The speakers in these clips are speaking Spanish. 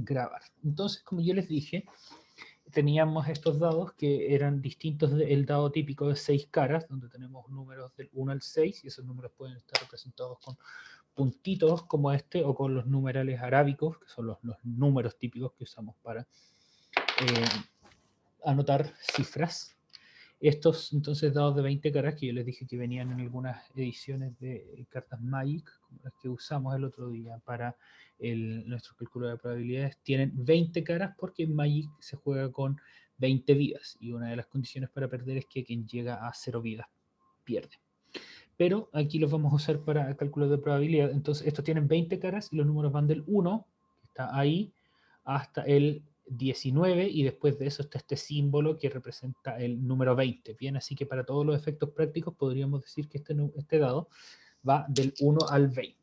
grabar. Entonces, como yo les dije, teníamos estos dados que eran distintos del dado típico de 6 caras, donde tenemos números del 1 al 6, y esos números pueden estar representados con puntitos como este, o con los numerales arábicos, que son los números típicos que usamos para anotar cifras. Estos entonces dados de 20 caras, que yo les dije que venían en algunas ediciones de cartas Magic, como las que usamos el otro día para nuestro cálculo de probabilidades, tienen 20 caras porque en Magic se juega con 20 vidas, y una de las condiciones para perder es que quien llega a 0 vidas pierde. Pero aquí los vamos a usar para cálculos de probabilidad. Entonces estos tienen 20 caras y los números van del 1, que está ahí, hasta el 19, y después de eso está este símbolo que representa el número 20. Bien, así que para todos los efectos prácticos podríamos decir que este dado va del 1 al 20.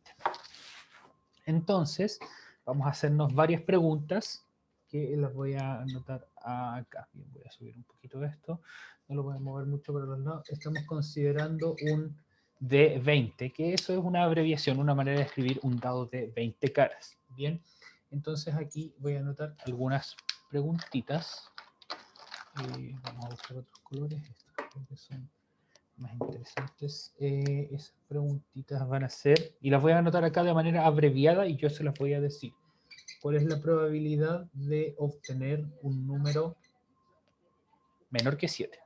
Entonces, vamos a hacernos varias preguntas que las voy a anotar acá. Bien, voy a subir un poquito esto. No lo voy a mover mucho para los lados. Estamos considerando un de 20, que eso es una abreviación, una manera de escribir un dado de 20 caras. Bien, entonces aquí voy a anotar algunas preguntitas. Vamos a buscar otros colores, estos creo que son más interesantes. Esas preguntitas van a ser, y las voy a anotar acá de manera abreviada y yo se las voy a decir. ¿Cuál es la probabilidad de obtener un número menor que 7?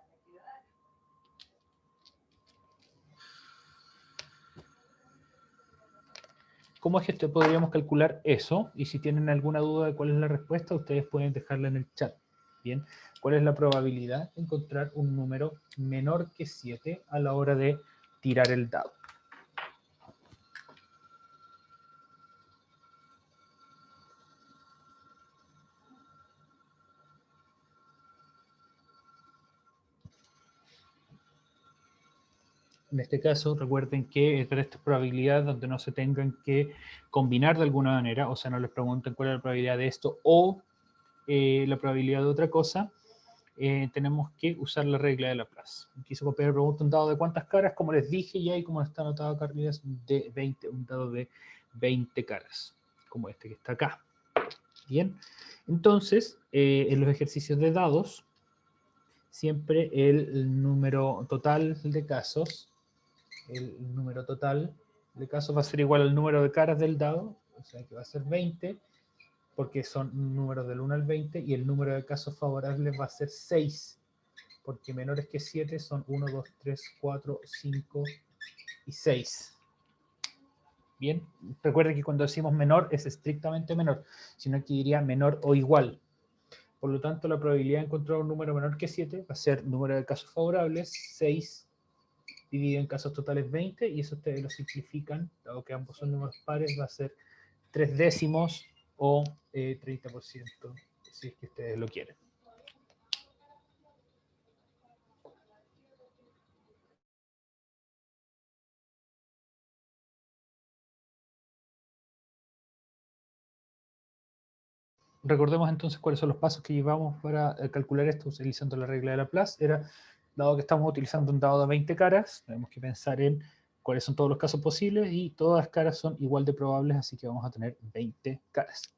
¿Cómo es que podríamos calcular eso? Y si tienen alguna duda de cuál es la respuesta, ustedes pueden dejarla en el chat. Bien, ¿cuál es la probabilidad de encontrar un número menor que 7 a la hora de tirar el dado? En este caso, recuerden que es de estas probabilidades donde no se tengan que combinar de alguna manera, o sea, no les pregunten cuál es la probabilidad de esto o la probabilidad de otra cosa, tenemos que usar la regla de Laplace. Quiso copiar, pregunta un dado de cuántas caras, como les dije ya, y como está anotado acá arriba, es de 20, un dado de 20 caras, como este que está acá. Bien, entonces, en los ejercicios de dados, siempre el número total de casos, el número total de casos va a ser igual al número de caras del dado, o sea que va a ser 20, porque son números del 1 al 20, y el número de casos favorables va a ser 6, porque menores que 7 son 1, 2, 3, 4, 5 y 6. Bien, recuerden que cuando decimos menor es estrictamente menor, sino que diría menor o igual. Por lo tanto, la probabilidad de encontrar un número menor que 7 va a ser número de casos favorables, 6 dividido en casos totales 20, y eso ustedes lo simplifican, dado que ambos son números pares, va a ser 3 décimos o 30%, si es que ustedes lo quieren. Recordemos entonces cuáles son los pasos que llevamos para calcular esto utilizando la regla de Laplace. Dado que estamos utilizando un dado de 20 caras, tenemos que pensar en cuáles son todos los casos posibles, y todas las caras son igual de probables, así que vamos a tener 20 caras.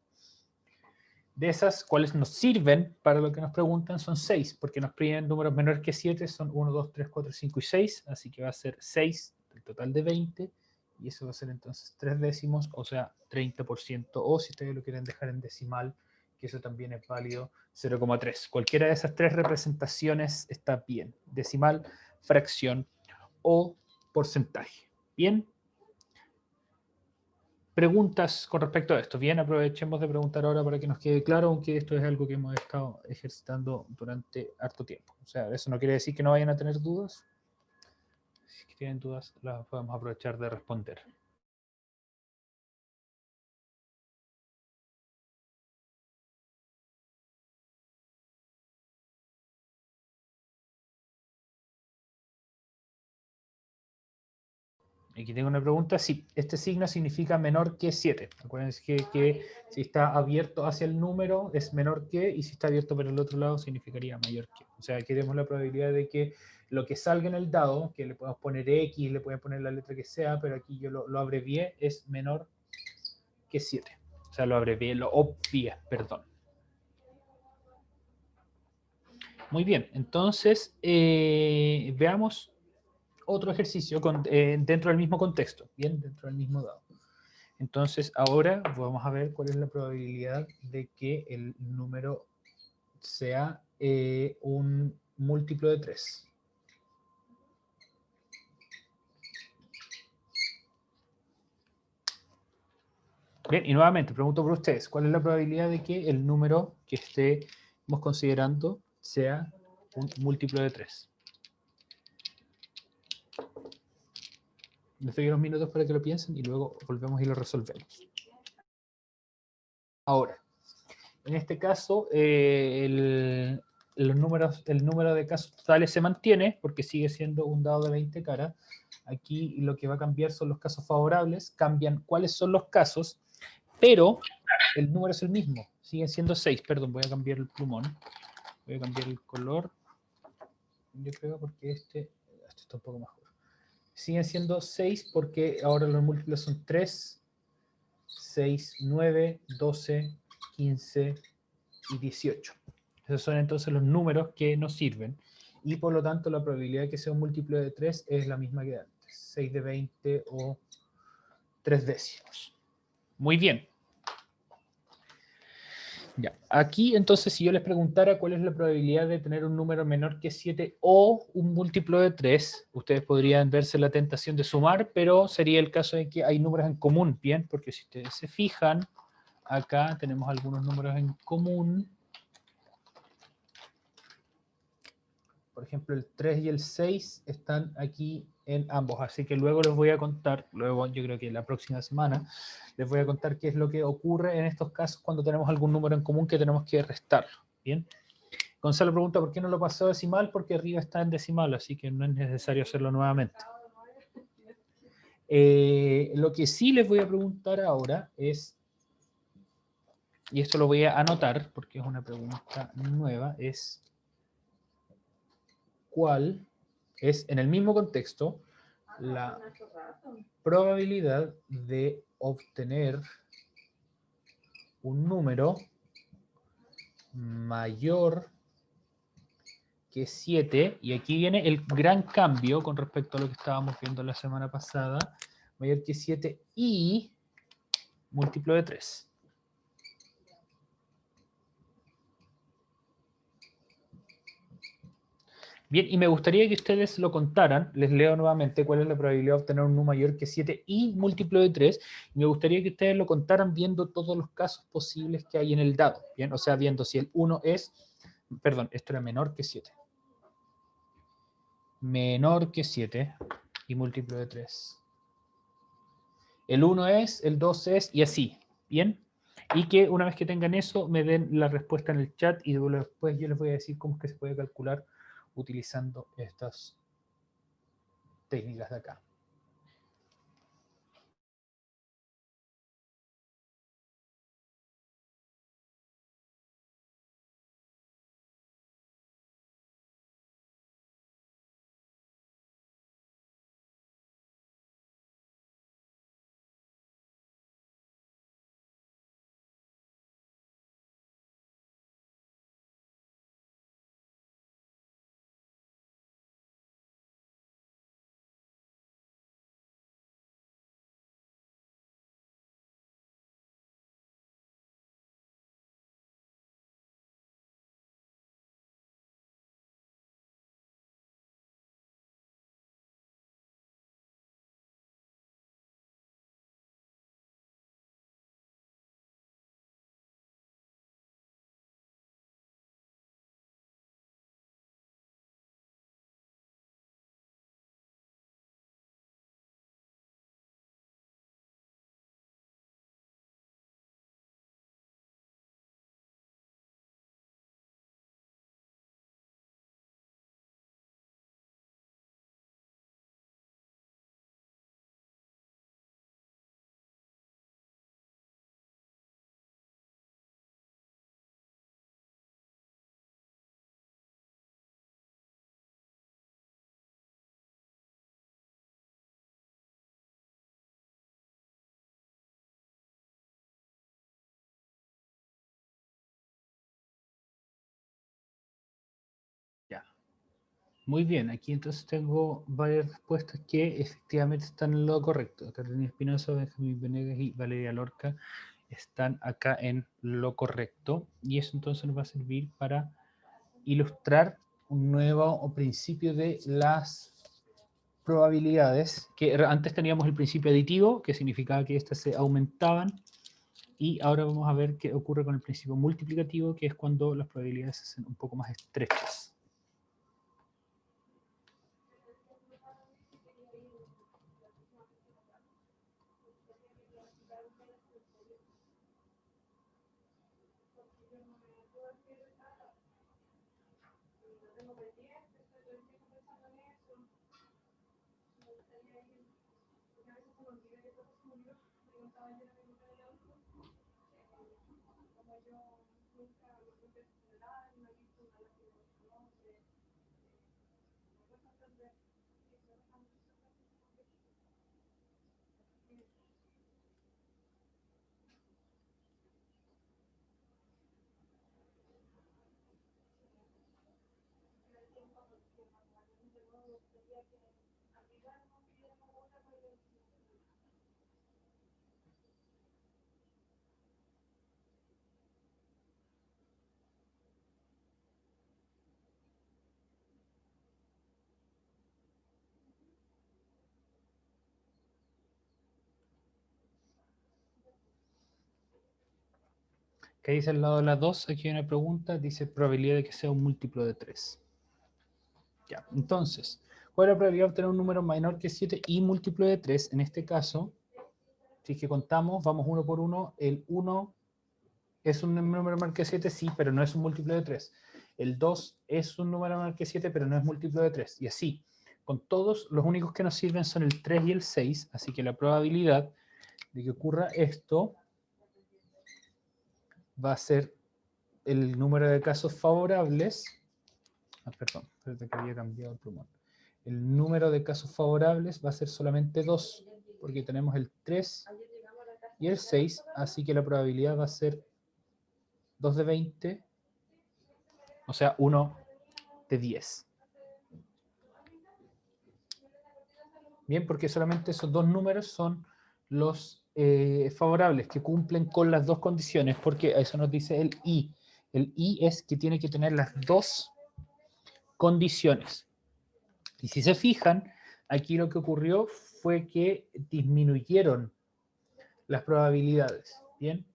De esas, ¿cuáles nos sirven para lo que nos preguntan? Son 6, porque nos piden números menores que 7, son 1, 2, 3, 4, 5 y 6, así que va a ser 6 del total de 20, y eso va a ser entonces 3 décimos, o sea, 30%, o si ustedes lo quieren dejar en decimal, que eso también es válido, 0,3. Cualquiera de esas tres representaciones está bien, decimal, fracción o porcentaje. Bien. Preguntas con respecto a esto. Bien, aprovechemos de preguntar ahora para que nos quede claro, aunque esto es algo que hemos estado ejercitando durante harto tiempo. O sea, eso no quiere decir que no vayan a tener dudas. Si tienen dudas, las podemos aprovechar de responder. Aquí tengo una pregunta. Sí, este signo significa menor que 7. Acuérdense que si está abierto hacia el número es menor que, y si está abierto por el otro lado significaría mayor que. O sea, aquí tenemos la probabilidad de que lo que salga en el dado, que le podemos poner X, le pueden poner la letra que sea, pero aquí yo lo abrevié, es menor que 7. O sea, lo abrevié, lo obvié, perdón. Muy bien, entonces veamos otro ejercicio dentro del mismo contexto, bien, dentro del mismo dado. Entonces ahora vamos a ver cuál es la probabilidad de que el número sea un múltiplo de 3. Bien, y nuevamente pregunto por ustedes, ¿cuál es la probabilidad de que el número que estemos considerando sea un múltiplo de 3? Les doy unos minutos para que lo piensen y luego volvemos y lo resolvemos. Ahora, en este caso, el número de casos totales se mantiene porque sigue siendo un dado de 20 caras. Aquí lo que va a cambiar son los casos favorables, cambian cuáles son los casos, pero el número es el mismo, siguen siendo 6. Perdón, voy a cambiar el plumón, voy a cambiar el color, yo creo, porque este está un poco mejor. Siguen siendo 6 porque ahora los múltiplos son 3, 6, 9, 12, 15 y 18. Esos son entonces los números que nos sirven. Y por lo tanto la probabilidad de que sea un múltiplo de 3 es la misma que antes. 6 de 20 o 3 décimos. Muy bien. Ya. Aquí entonces si yo les preguntara cuál es la probabilidad de tener un número menor que 7 o un múltiplo de 3, ustedes podrían verse la tentación de sumar, pero sería el caso de que hay números en común, ¿bien? Porque si ustedes se fijan, acá tenemos algunos números en común. Por ejemplo, el 3 y el 6 están aquí en ambos, así que luego les voy a contar, luego yo creo que la próxima semana, les voy a contar qué es lo que ocurre en estos casos cuando tenemos algún número en común que tenemos que restarlo, ¿bien? Gonzalo pregunta por qué no lo pasó a decimal, porque arriba está en decimal, así que no es necesario hacerlo nuevamente. Lo que sí les voy a preguntar ahora es, y esto lo voy a anotar porque es una pregunta nueva, es ¿cuál es, en el mismo contexto, la probabilidad de obtener un número mayor que 7? Y aquí viene el gran cambio con respecto a lo que estábamos viendo la semana pasada, mayor que 7 y múltiplo de 3. Bien, y me gustaría que ustedes lo contaran, les leo nuevamente cuál es la probabilidad de obtener un número mayor que 7 y múltiplo de 3, y me gustaría que ustedes lo contaran viendo todos los casos posibles que hay en el dado, ¿bien? O sea, viendo si el 1 es, perdón, esto era menor que 7. Menor que 7 y múltiplo de 3. El 1 es, el 2 es, y así, ¿bien? Y que una vez que tengan eso, me den la respuesta en el chat y después yo les voy a decir cómo es que se puede calcular utilizando estas técnicas de acá. Muy bien, aquí entonces tengo varias respuestas que efectivamente están en lo correcto. Carolina Espinosa, Benjamín Venegas y Valeria Lorca están acá en lo correcto. Y eso entonces nos va a servir para ilustrar un nuevo principio de las probabilidades, que antes teníamos el principio aditivo, que significaba que éstas se aumentaban, y ahora vamos a ver qué ocurre con el principio multiplicativo, que es cuando las probabilidades se hacen un poco más estrechas. ¿Qué dice al lado de la 2? Aquí hay una pregunta, dice probabilidad de que sea un múltiplo de 3. Ya, entonces, ¿cuál es la probabilidad de obtener un número menor que 7 y múltiplo de 3? En este caso, si es que contamos, vamos uno por uno, el 1 es un número menor que 7, sí, pero no es un múltiplo de 3. El 2 es un número menor que 7, pero no es múltiplo de 3. Y así, con todos, los únicos que nos sirven son el 3 y el 6, así que la probabilidad de que ocurra esto va a ser el número de casos favorables. Perdón, desde que había cambiado el plumón. El número de casos favorables va a ser solamente 2, porque tenemos el 3 y el 6, así que la probabilidad va a ser 2 de 20, o sea, 1 de 10. Bien, porque solamente esos dos números son los favorables, que cumplen con las dos condiciones, porque eso nos dice el I. El I es que tiene que tener las dos condiciones. Y si se fijan, aquí lo que ocurrió fue que disminuyeron las probabilidades. Bien,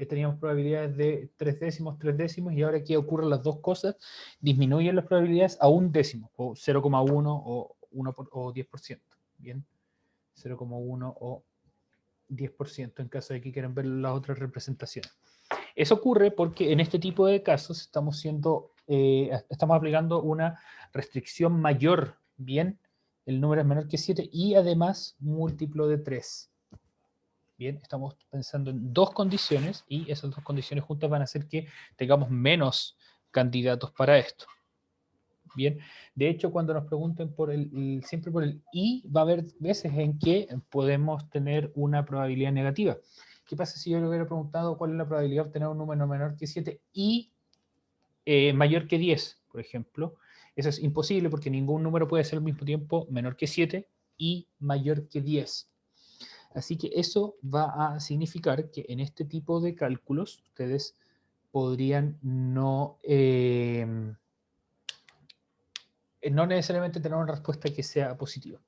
teníamos probabilidades de 3 décimos, 3 décimos, y ahora aquí ocurren las dos cosas, disminuyen las probabilidades a un décimo, o 0,1 o, 1 o 10%. Bien, 0,1 o 10% en caso de que quieran ver las otras representaciones. Eso ocurre porque en este tipo de casos estamos aplicando una restricción mayor, bien, el número es menor que 7 y además múltiplo de 3. Bien, estamos pensando en dos condiciones y esas dos condiciones juntas van a hacer que tengamos menos candidatos para esto. Bien, de hecho, cuando nos pregunten siempre por el I, va a haber veces en que podemos tener una probabilidad negativa. ¿Qué pasa si yo le hubiera preguntado cuál es la probabilidad de obtener un número menor que 7 y mayor que 10, por ejemplo? Eso es imposible porque ningún número puede ser al mismo tiempo menor que 7 y mayor que 10. Así que eso va a significar que en este tipo de cálculos ustedes podrían no necesariamente tener una respuesta que sea positiva.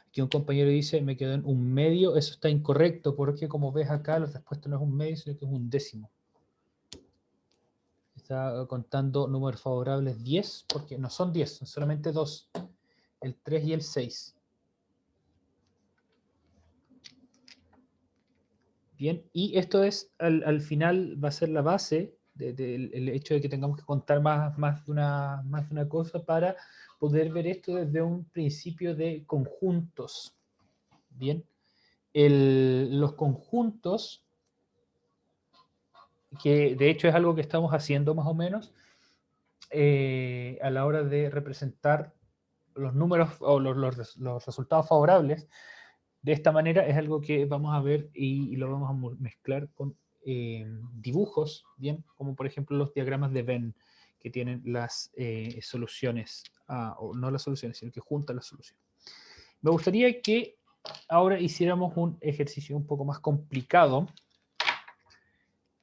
Aquí un compañero dice, me quedo en un medio, eso está incorrecto, porque como ves acá, la respuesta no es un medio, sino que es un décimo. Está contando números favorables 10, porque no son 10, son solamente 2, el 3 y el 6. Bien, y esto es, al final va a ser la base del hecho de que tengamos que contar más de una cosa para poder ver esto desde un principio de conjuntos. Bien, los conjuntos, que de hecho es algo que estamos haciendo más o menos a la hora de representar los números o los resultados favorables. De esta manera es algo que vamos a ver y lo vamos a mezclar con dibujos, bien, como por ejemplo los diagramas de Venn, que tienen las soluciones, o no las soluciones, sino que juntan las soluciones. Me gustaría que ahora hiciéramos un ejercicio un poco más complicado,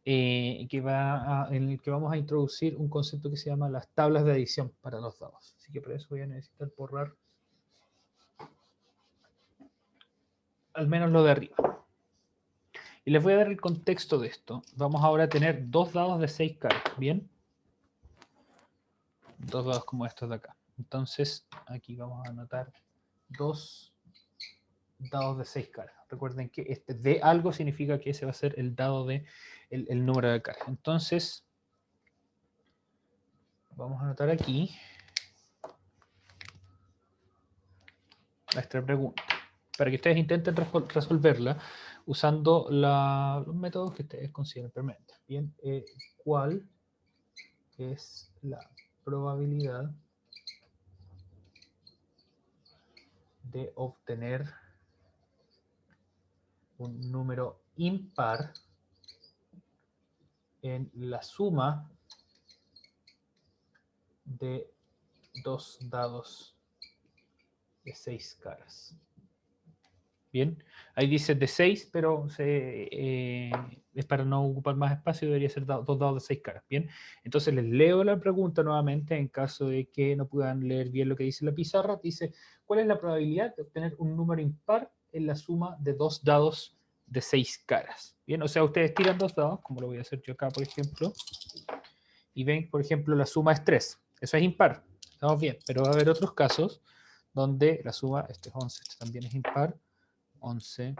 en el que vamos a introducir un concepto que se llama las tablas de adición para los dados. Así que para eso voy a necesitar borrar al menos lo de arriba. Y les voy a dar el contexto de esto. Vamos ahora a tener dos dados de 6 caras, ¿bien? Dos dados como estos de acá. Entonces, aquí vamos a anotar dos dados de 6 caras. Recuerden que este de algo significa que ese va a ser el dado de el número de caras. Entonces, vamos a anotar aquí nuestra pregunta, para que ustedes intenten resolverla usando los métodos que ustedes consideren permanentes. Bien, ¿cuál es la probabilidad de obtener un número impar en la suma de dos dados de 6 caras? Bien, ahí dice de 6, pero es para no ocupar más espacio, debería ser dos dados de 6 caras. Bien, entonces les leo la pregunta nuevamente en caso de que no puedan leer bien lo que dice la pizarra. Dice, ¿cuál es la probabilidad de obtener un número impar en la suma de dos dados de 6 caras? Bien, o sea, ustedes tiran dos dados, como lo voy a hacer yo acá, por ejemplo, y ven, por ejemplo, la suma es 3. Eso es impar, estamos bien, pero va a haber otros casos donde la suma, este es 11, este también es impar, 11,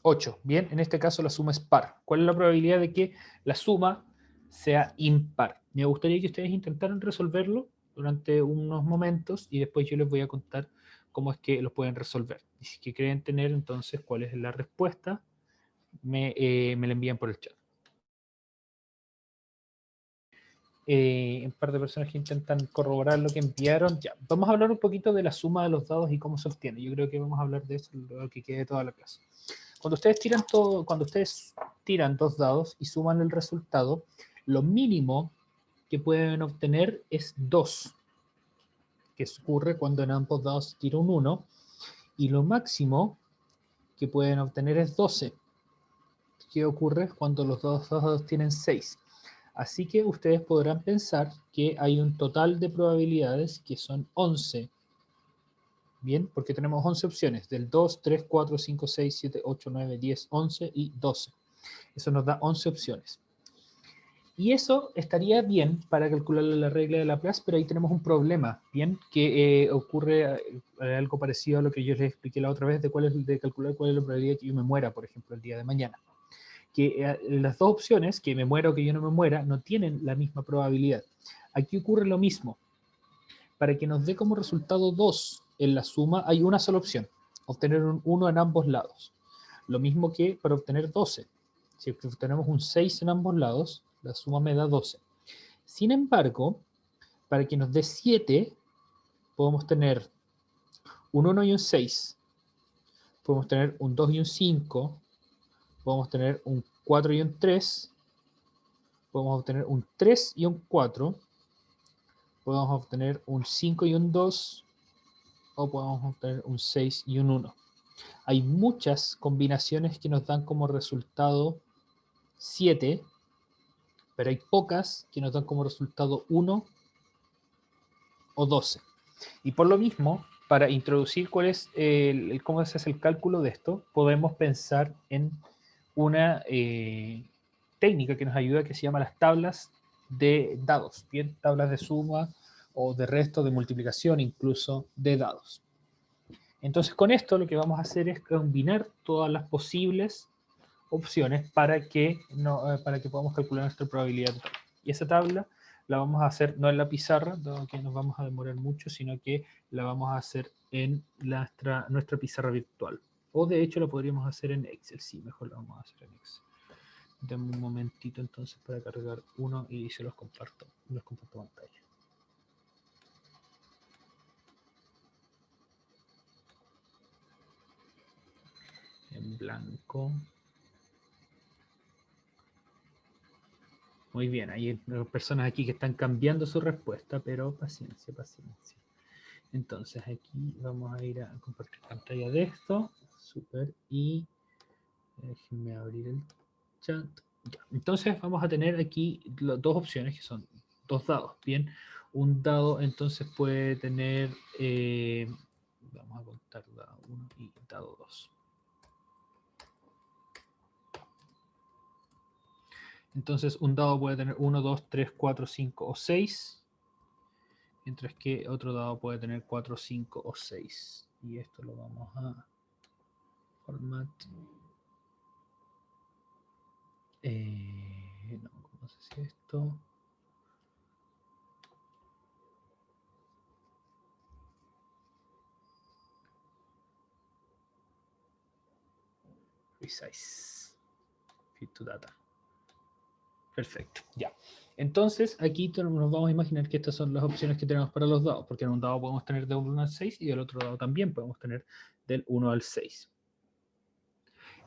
8. Bien, en este caso la suma es par. ¿Cuál es la probabilidad de que la suma sea impar? Me gustaría que ustedes intentaran resolverlo durante unos momentos y después yo les voy a contar cómo es que lo pueden resolver. Y si que creen tener entonces cuál es la respuesta, me la envían por el chat. Un par de personas que intentan corroborar lo que enviaron. Ya, vamos a hablar un poquito de la suma de los dados y cómo se obtiene. Yo creo que vamos a hablar de eso lo que quede de toda la clase. Cuando ustedes tiran dos dados y suman el resultado, lo mínimo que pueden obtener es 2, que ocurre cuando en ambos dados se tira un 1, y lo máximo que pueden obtener es 12, que ocurre cuando los dos dados tienen 6. Así que ustedes podrán pensar que hay un total de probabilidades que son 11. Bien, porque tenemos 11 opciones, del 2, 3, 4, 5, 6, 7, 8, 9, 10, 11 y 12. Eso nos da 11 opciones. Y eso estaría bien para calcular la regla de Laplace, pero ahí tenemos un problema, ¿bien? Que ocurre algo parecido a lo que yo les expliqué la otra vez de calcular cuál es la probabilidad que yo me muera, por ejemplo, el día de mañana. Que las dos opciones, que me muera o que yo no me muera, no tienen la misma probabilidad. Aquí ocurre lo mismo. Para que nos dé como resultado 2 en la suma, hay una sola opción, obtener un 1 en ambos lados. Lo mismo que para obtener 12. Si obtenemos un 6 en ambos lados, la suma me da 12. Sin embargo, para que nos dé 7, podemos tener un 1 y un 6. Podemos tener un 2 y un 5. Podemos tener un 4 y un 3. Podemos obtener un 3 y un 4. Podemos obtener un 5 y un 2. O podemos obtener un 6 y un 1. Hay muchas combinaciones que nos dan como resultado 7, pero hay pocas que nos dan como resultado 1 o 12. Y por lo mismo, para introducir cuál es cómo se hace el cálculo de esto, podemos pensar en una técnica que nos ayuda que se llama las tablas de dados, bien, tablas de suma o de resto, de multiplicación, incluso de dados. Entonces con esto lo que vamos a hacer es combinar todas las posibles opciones para que podamos calcular nuestra probabilidad. Y esa tabla la vamos a hacer no en la pizarra, dado que nos vamos a demorar mucho, sino que la vamos a hacer en nuestra pizarra virtual. O de hecho la podríamos hacer en Excel, sí, mejor la vamos a hacer en Excel. Denme un momentito entonces para cargar uno y se los comparto pantalla. En blanco. Muy bien, hay personas aquí que están cambiando su respuesta, pero paciencia, paciencia. Entonces aquí vamos a ir a compartir pantalla de esto. Súper. Y déjenme abrir el chat. Ya. Entonces vamos a tener aquí dos opciones que son dos dados. Bien, un dado entonces puede tener, vamos a contar dado 1 y dado 2. Entonces un dado puede tener 1, 2, 3, 4, 5 o 6. Mientras que otro dado puede tener 4, 5 o 6. Y esto lo vamos a format. No, ¿cómo se hace esto? Resize. Fit to data. Perfecto, ya. Entonces, aquí nos vamos a imaginar que estas son las opciones que tenemos para los dados, porque en un dado podemos tener del 1 al 6 y del otro dado también podemos tener del 1 al 6.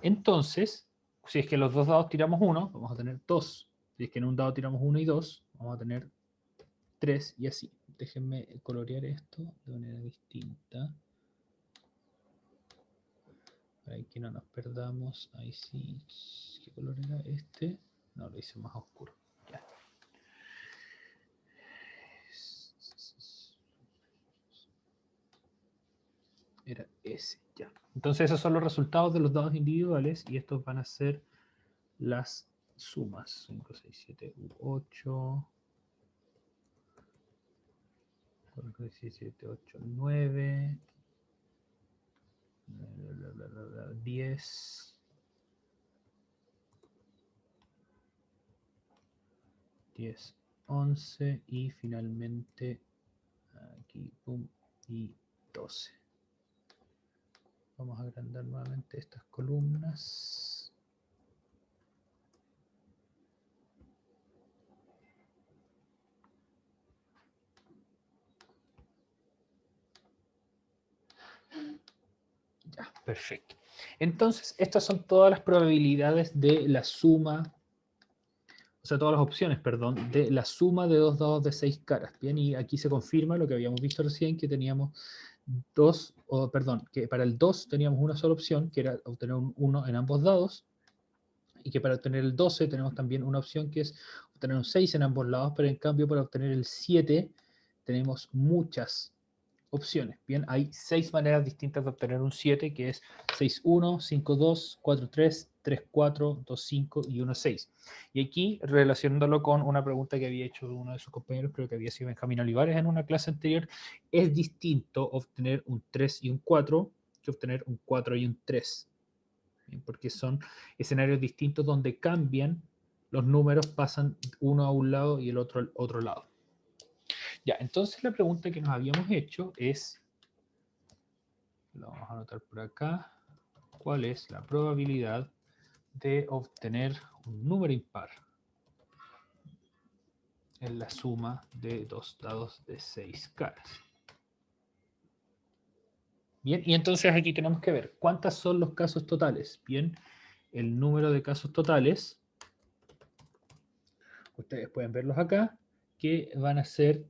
Entonces, si es que los dos dados tiramos 1, vamos a tener 2. Si es que en un dado tiramos 1 y 2, vamos a tener 3 y así. Déjenme colorear esto de manera distinta. Para que no nos perdamos. Ahí sí. ¿Qué color era este? No, lo hice más oscuro. Ya. Era ese, ya. Entonces esos son los resultados de los dados individuales y estos van a ser las sumas. 5, 6, 7, 8. 4, 6, 7, 8, 9. 10. 10, 11 y finalmente aquí, pum, y 12. Vamos a agrandar nuevamente estas columnas. Ya, perfecto. Entonces, estas son todas las probabilidades de la suma, o sea, todas las opciones, perdón, de la suma de dos dados de 6 caras. Bien, y aquí se confirma lo que habíamos visto recién, que teníamos que para el 2 teníamos una sola opción, que era obtener un 1 en ambos dados, y que para obtener el 12 tenemos también una opción que es obtener un 6 en ambos lados, pero en cambio para obtener el 7 tenemos muchas opciones. Bien, hay 6 maneras distintas de obtener un 7, que es 6-1, 5-2, 4-3, 3-4, 2-5 y 1-6. Y aquí, relacionándolo con una pregunta que había hecho uno de sus compañeros, creo que había sido Benjamín Olivares en una clase anterior, es distinto obtener un 3 y un 4 que obtener un 4 y un 3. Bien, porque son escenarios distintos donde cambian los números, pasan uno a un lado y el otro al otro lado. Ya, entonces la pregunta que nos habíamos hecho es, lo vamos a anotar por acá, ¿cuál es la probabilidad de obtener un número impar en la suma de dos dados de 6 caras? Bien, y entonces aquí tenemos que ver cuántos son los casos totales. Bien, el número de casos totales, ustedes pueden verlos acá, que van a ser,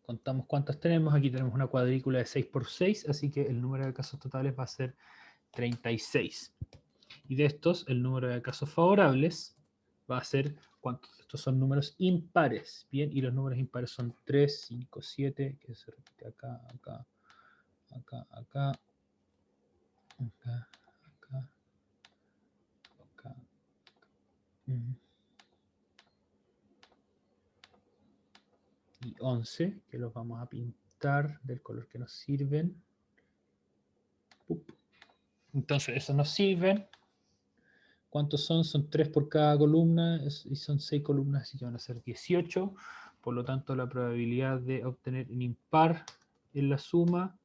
contamos cuántas tenemos, aquí tenemos una cuadrícula de 6 por 6, así que el número de casos totales va a ser 36. Y de estos, el número de casos favorables va a ser, ¿cuántos de estos son números impares? Bien, y los números impares son 3, 5, 7, que se repite acá, acá, acá, acá, acá, acá, acá. Y 11, que los vamos a pintar del color que nos sirven. Entonces, esos nos sirven. ¿Cuántos son? Son 3 por cada columna y son 6 columnas, así que van a ser 18. Por lo tanto, la probabilidad de obtener un impar en la suma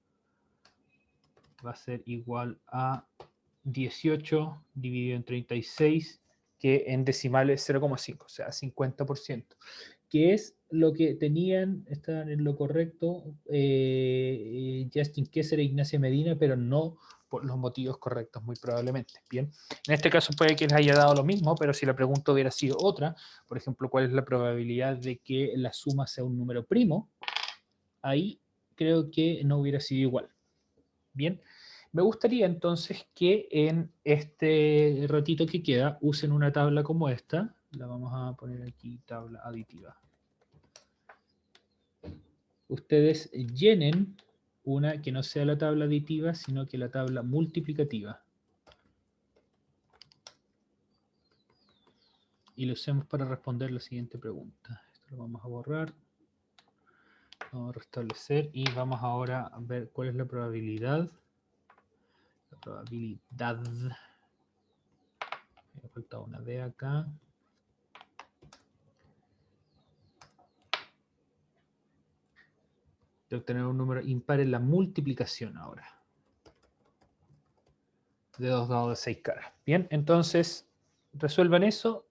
va a ser igual a 18 dividido en 36, que en decimales 0,5, o sea, 50%. Que es lo que tenían, estaban en lo correcto Justin Kessler e Ignacia Medina, pero no por los motivos correctos, muy probablemente. Bien, en este caso puede que les haya dado lo mismo, pero si la pregunta hubiera sido otra, por ejemplo, ¿cuál es la probabilidad de que la suma sea un número primo? Ahí creo que no hubiera sido igual. Bien, me gustaría entonces que en este ratito que queda usen una tabla como esta. La vamos a poner aquí, tabla aditiva. Ustedes llenen una que no sea la tabla aditiva, sino que la tabla multiplicativa. Y lo usemos para responder la siguiente pregunta. Esto lo vamos a borrar. Vamos a restablecer y vamos ahora a ver cuál es la probabilidad. La probabilidad. Me ha faltado una D acá. De obtener un número impar en la multiplicación ahora. De 2 dados de 6 caras. Bien, entonces resuelvan eso.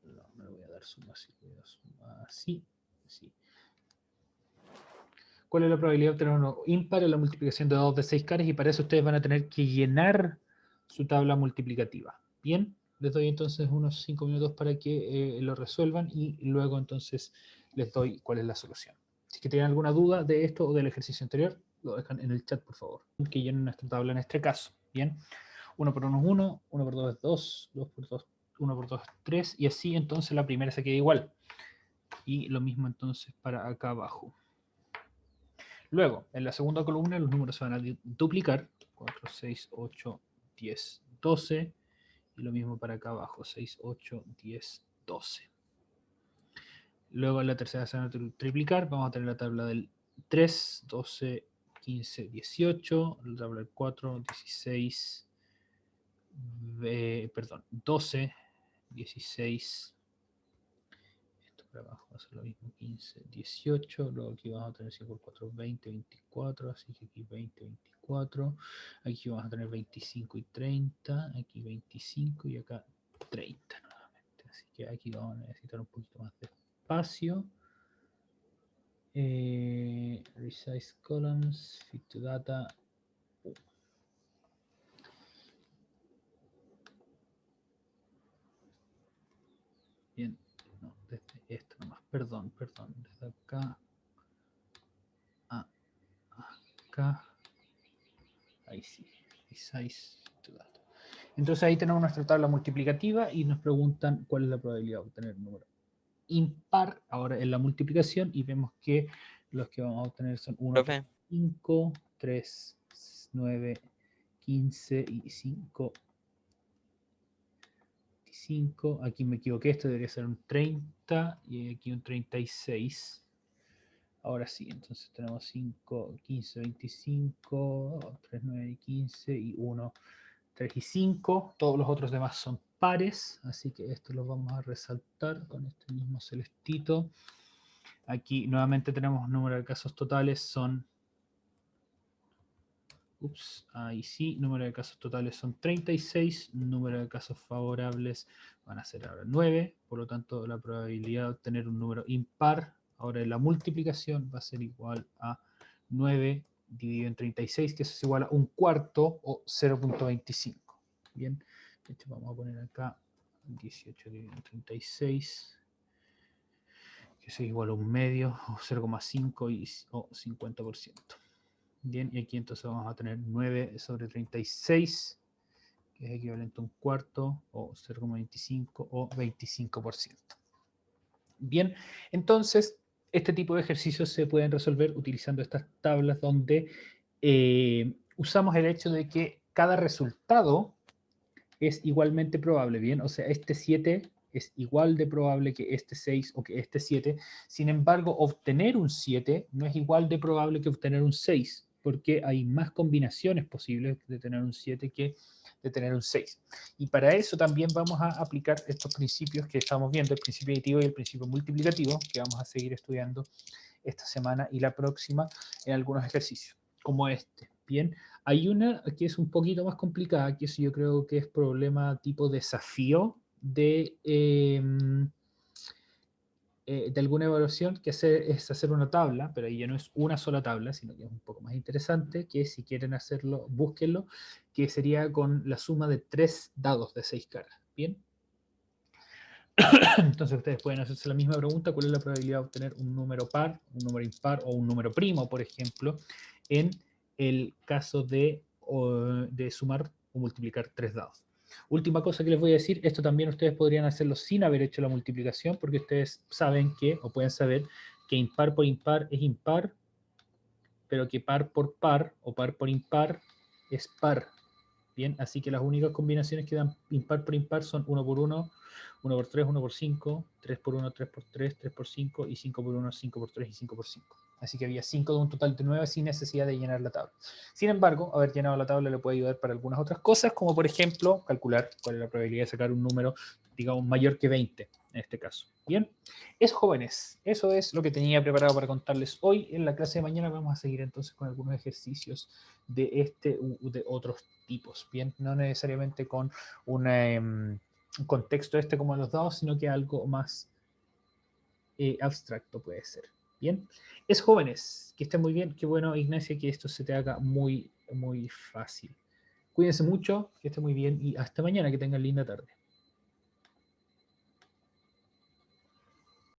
No, me lo voy a dar suma así. Así, así. ¿Cuál es la probabilidad de obtener un número impar en la multiplicación de 2 de 6 caras? Y para eso ustedes van a tener que llenar su tabla multiplicativa. Bien, les doy entonces unos 5 minutos para que lo resuelvan y luego entonces les doy cuál es la solución. Si es que tienen alguna duda de esto o del ejercicio anterior, lo dejan en el chat, por favor. Que llenen nuestra tabla en este caso. Bien, 1 por 1 es 1, 1 por 2 es 2, 2 por 2, 1 por 2 es 3, y así entonces la primera se queda igual. Y lo mismo entonces para acá abajo. Luego, en la segunda columna los números se van a duplicar. 4, 6, 8, 10, 12. Y lo mismo para acá abajo. 6, 8, 10, 12. Luego en la tercera se van a triplicar. Vamos a tener la tabla del 3, 12, 15, 18. La tabla del 4, 16, 12, 16. Esto para abajo va a ser lo mismo, 15, 18. Luego aquí vamos a tener 5 por 4, 20, 24. Así que aquí 20, 24. Aquí vamos a tener 25 y 30. Aquí 25 y acá 30 nuevamente. Así que aquí vamos a necesitar un poquito más de espacio. Resize columns, fit to data. Bien, no, desde esto nomás. Perdón, desde acá a acá. Ahí sí, resize to data. Entonces ahí tenemos nuestra tabla multiplicativa y nos preguntan cuál es la probabilidad de obtener un número impar ahora en la multiplicación, y vemos que los que vamos a obtener son 1, 5, 3, 9, 15 y 5. 25. Aquí me equivoqué, esto debería ser un 30 y aquí un 36. Ahora sí, entonces tenemos 5, 15, 25, 3, 9 y 15 y 1, 3 y 5. Todos los otros demás son pares, así que esto lo vamos a resaltar con este mismo celestito. Aquí nuevamente tenemos número de casos totales, son... ahí sí, número de casos totales son 36, número de casos favorables van a ser ahora 9, por lo tanto la probabilidad de obtener un número impar ahora en la multiplicación va a ser igual a 9 dividido en 36, que eso es igual a un cuarto o 0.25. Bien, de hecho vamos a poner acá 18 dividido en 36, que eso es igual a un medio o 0,5 o 50%. Bien, y aquí entonces vamos a tener 9 sobre 36, que es equivalente a un cuarto, o 0,25 o 25%. Bien, entonces este tipo de ejercicios se pueden resolver utilizando estas tablas donde usamos el hecho de que cada resultado es igualmente probable, ¿bien? O sea, este 7 es igual de probable que este 6 o que este 7. Sin embargo, obtener un 7 no es igual de probable que obtener un 6, porque hay más combinaciones posibles de tener un 7 que de tener un 6. Y para eso también vamos a aplicar estos principios que estamos viendo, el principio aditivo y el principio multiplicativo, que vamos a seguir estudiando esta semana y la próxima en algunos ejercicios, como este. Bien, hay una que es un poquito más complicada, que eso yo creo que es problema tipo desafío de de alguna evaluación que es hacer una tabla, pero ahí ya no es una sola tabla, sino que es un poco más interesante, que si quieren hacerlo, búsquenlo, que sería con la suma de 3 dados de 6 caras. ¿Bien? Entonces ustedes pueden hacerse la misma pregunta, ¿cuál es la probabilidad de obtener un número par, un número impar o un número primo, por ejemplo, en el caso de sumar o multiplicar 3 dados? Última cosa que les voy a decir, esto también ustedes podrían hacerlo sin haber hecho la multiplicación, porque ustedes saben que, o pueden saber, que impar por impar es impar, pero que par por par o par por impar es par. Bien, así que las únicas combinaciones que dan impar por impar son 1 por 1, 1 por 3, 1 por 5, 3 por 1, 3 por 3, 3 por 5 y 5 por 1, 5 por 3 y 5 por 5. Así que había 5 de un total de 9 sin necesidad de llenar la tabla. Sin embargo, haber llenado la tabla le puede ayudar para algunas otras cosas, como por ejemplo calcular cuál es la probabilidad de sacar un número, digamos, mayor que 20 en este caso. Bien, eso, jóvenes, eso es lo que tenía preparado para contarles hoy. En la clase de mañana vamos a seguir entonces con algunos ejercicios de este u de otros tipos. Bien, no necesariamente con un contexto como los dados, sino que algo más abstracto puede ser. Bien, es, jóvenes, que estén muy bien. Qué bueno, Ignacia, que esto se te haga muy, muy fácil. Cuídense mucho, que esté muy bien y hasta mañana, que tengan linda tarde.